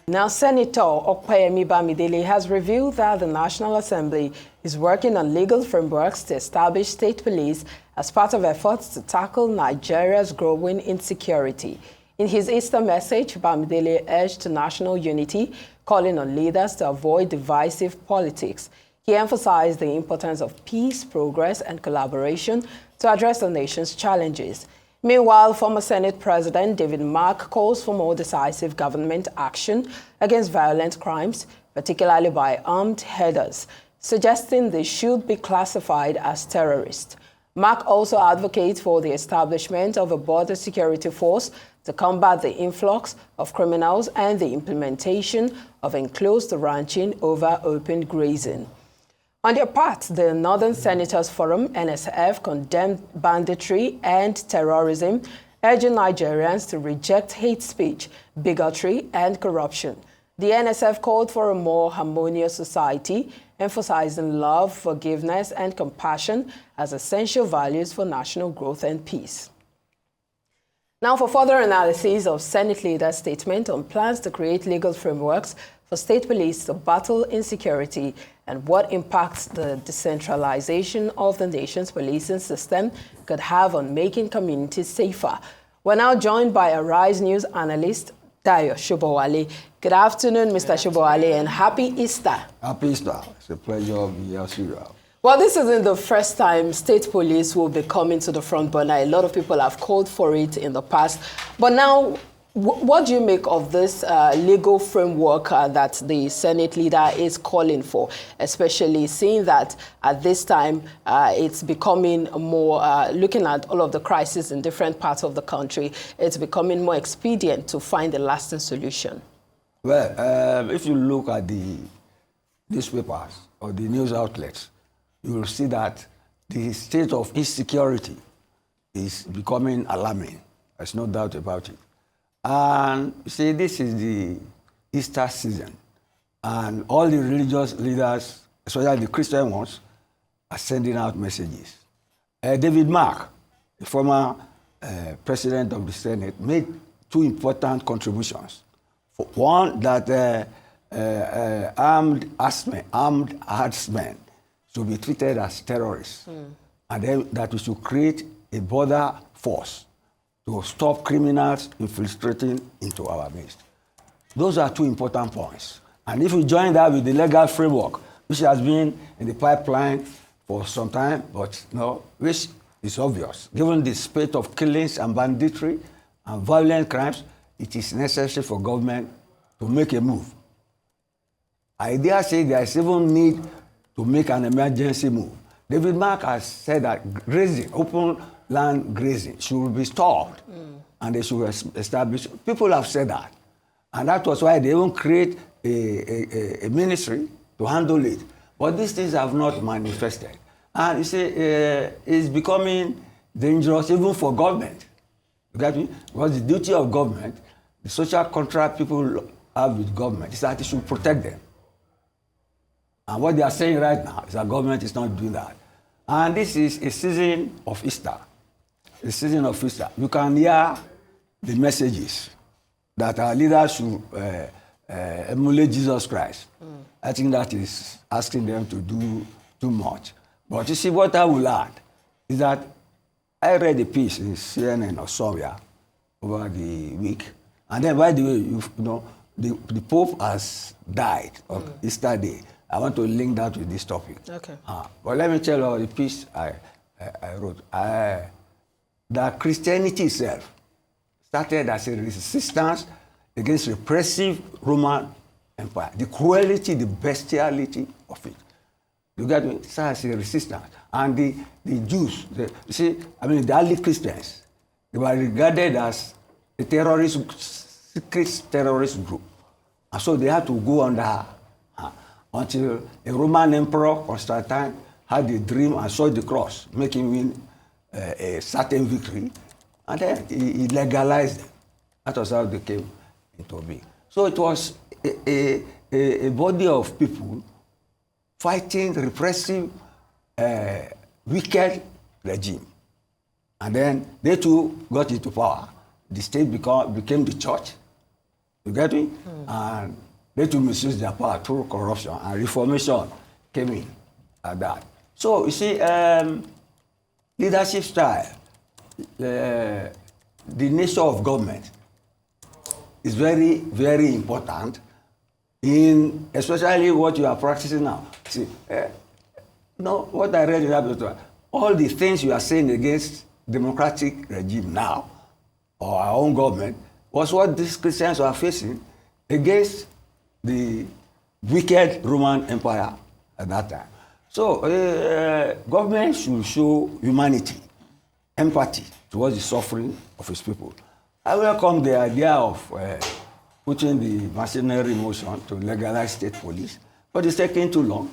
Now, Senator Okpeyemi Bamidele has revealed that the National Assembly is working on legal frameworks to establish state police as part of efforts to tackle Nigeria's growing insecurity. In his Easter message, Bamidele urged national unity, calling on leaders to avoid divisive politics. He emphasized the importance of peace, progress, and collaboration to address the nation's challenges. Meanwhile, former Senate President David Mark calls for more decisive government action against violent crimes, particularly by armed herders, suggesting they should be classified as terrorists. Mark also advocates for the establishment of a border security force to combat the influx of criminals and the implementation of enclosed ranching over open grazing. On their part, the Northern Senators Forum, NSF, condemned banditry and terrorism, urging Nigerians to reject hate speech, bigotry, and corruption. The NSF called for a more harmonious society, emphasizing love, forgiveness, and compassion as essential values for national growth and peace. Now, for further analysis of Senate leaders' statement on plans to create legal frameworks for state police to battle insecurity and what impacts the decentralization of the nation's policing system could have on making communities safer, we're now joined by Arise News analyst Dayo Sobowale. Good afternoon, Mr. Sobowale, and happy Easter. Happy Easter. It's a pleasure to be here. Well, this isn't the first time state police will be coming to the front burner. A lot of people have called for it in the past. But now, what do you make of this legal framework that the Senate leader is calling for, especially seeing that at this time it's becoming more, looking at all of the crises in different parts of the country, it's becoming more expedient to find a lasting solution? Well, if you look at the newspapers or the news outlets, you will see that the state of insecurity is becoming alarming. There's no doubt about it. And you see, this is the Easter season, and all the religious leaders, especially the Christian ones, are sending out messages. David Mark, the former president of the Senate, made two important contributions. One, that armed herdsmen should be treated as terrorists, and then that we should create a border force to stop criminals infiltrating into our midst. Those are two important points. And if we join that with the legal framework, which has been in the pipeline for some time, but which is obvious, given the spate of killings and banditry and violent crimes, it is necessary for government to make a move. I dare say there is even need to make an emergency move. David Mark has said that grazing, open land grazing, should be stopped, and they should establish. People have said that, and that was why they even create a ministry to handle it. But these things have not manifested, and you see, it's becoming dangerous even for government. You get me? Because the duty of government, the social contract people have with government, is that it should protect them. And what they are saying right now is that government is not doing that. And this is a season of Easter. The season of Easter. You can hear the messages that our leaders should emulate Jesus Christ. I think that is asking them to do too much. But you see, what I will add is that I read a piece in CNN or somewhere over the week. And then, by the way, the Pope has died on Easter Day. I want to link that with this topic. Okay. But let me tell you the piece I wrote. That Christianity itself started as a resistance against repressive Roman Empire. The cruelty, the bestiality of it. You get me? It's as a resistance. And the Jews, the early Christians, they were regarded as a secret terrorist group. And so they had to go under until a Roman emperor, Constantine, had a dream and saw the cross, making win a certain victory, and then he legalized them. That was how they came into being. So it was a body of people fighting repressive, wicked regime. And then they too got into power. The state became the church. You get me? And they to misuse their power through corruption, and reformation came in at that. So you see, leadership style, the nature of government is very, very important in especially what you are practicing now. See, what I read in that book, all the things you are saying against democratic regime now, or our own government, was what these Christians were facing against the wicked Roman Empire at that time. So government should show humanity, empathy towards the suffering of its people. I welcome the idea of putting the machinery in motion to legalize state police, but it's taking too long.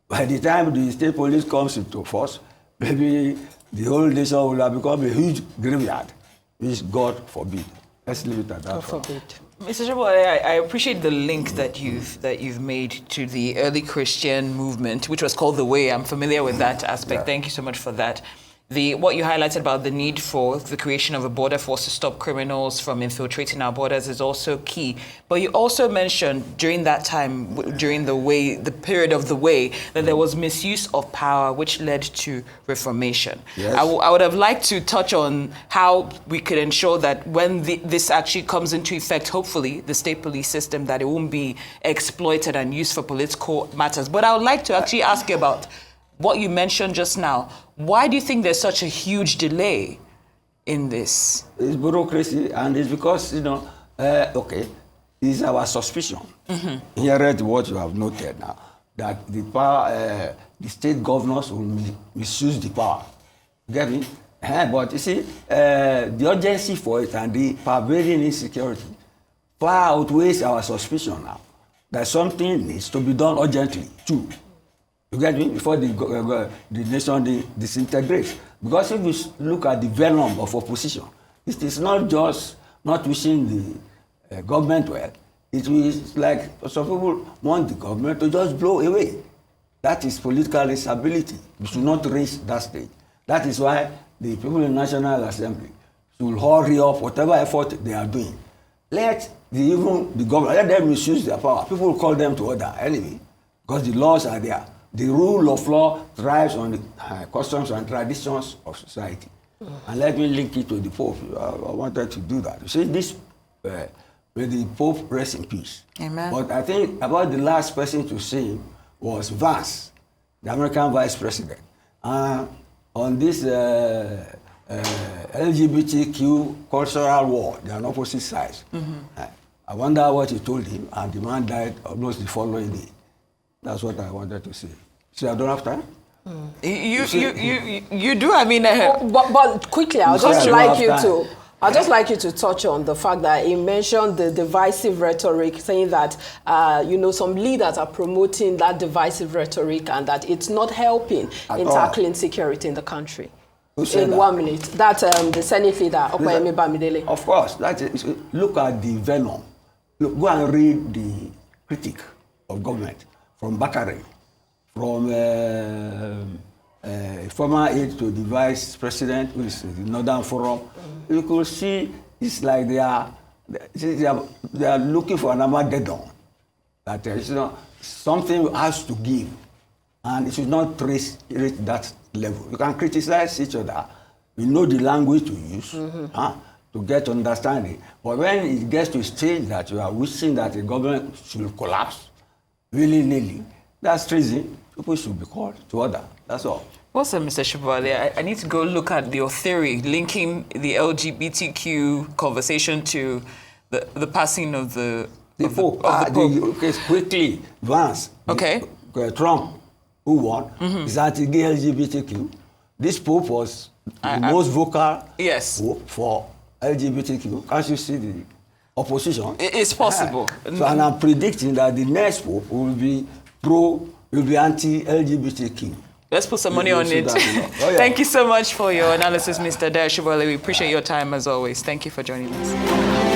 By the time the state police comes into force, maybe the whole nation will have become a huge graveyard, which God forbid. Let's leave it at that. God forbid. Mr. Sobowale, I appreciate the link that you've made to the early Christian movement, which was called the Way. I'm familiar with that aspect. Yeah. Thank you so much for that. What you highlighted about the need for the creation of a border force to stop criminals from infiltrating our borders is also key. But you also mentioned during that time, during the period of the Way, that there was misuse of power, which led to reformation. Yes. I would have liked to touch on how we could ensure that when this actually comes into effect, hopefully, the state police system, that it won't be exploited and used for political matters. But I would like to actually ask you about what you mentioned just now. Why do you think there's such a huge delay in this? It's bureaucracy, and it's because, it's our suspicion. Here to what you have noted now, that the power, the state governors will misuse the power. You get me? But you see, the urgency for it and the pervading insecurity far outweighs our suspicion now that something needs to be done urgently too. You get me? Before the nation disintegrates. Because if you look at the venom of opposition, it is not just not wishing the government well. It is like some people want the government to just blow away. That is political instability. We should not reach that stage. That is why the people in National Assembly should hurry up whatever effort they are doing. Let the government, let them misuse their power. People will call them to order anyway, because the laws are there. The rule of law thrives on the customs and traditions of society. And let me link it to the Pope. I wanted to do that. You see, this, may the Pope rest in peace. Amen. But I think about the last person to see him was Vance, the American Vice President. On this LGBTQ cultural war, they are on opposite sides. I wonder what he told him, and the man died almost the following day. That's what I wanted to say. See, I don't have time. You do. I mean, but quickly, I'd just like you to touch on the fact that he mentioned the divisive rhetoric, saying that some leaders are promoting that divisive rhetoric and that it's not helping in tackling security in the country. In 1 minute, that's the Senate leader, Okoyemi Bamidele. Of course, look at the venom. Look, go and read the critique of government. From Bakare, from former aide to the vice president, who is the Northern Forum, you could see it's like they are looking for an Armageddon. That something has to give, and it should not reach that level. You can criticize each other. You know the language to use to get understanding. But when it gets to a stage that you are wishing that the government should collapse, willy-nilly, that's treason. People should be called to order. That's all. Also, Mr. Sobowale, I need to go look at your theory linking the LGBTQ conversation to the passing of the Pope. Pope. Quickly, Vance. Okay. Trump, who won, is anti-gay LGBTQ. This Pope was the most vocal Pope for LGBTQ. Can't you see the opposition? It's possible. So, and I'm predicting that the next Pope will be anti-LGBTQ. Let's put some money on it. Thank you so much for your analysis, Mr. Dayo. We appreciate your time as always. Thank you for joining us.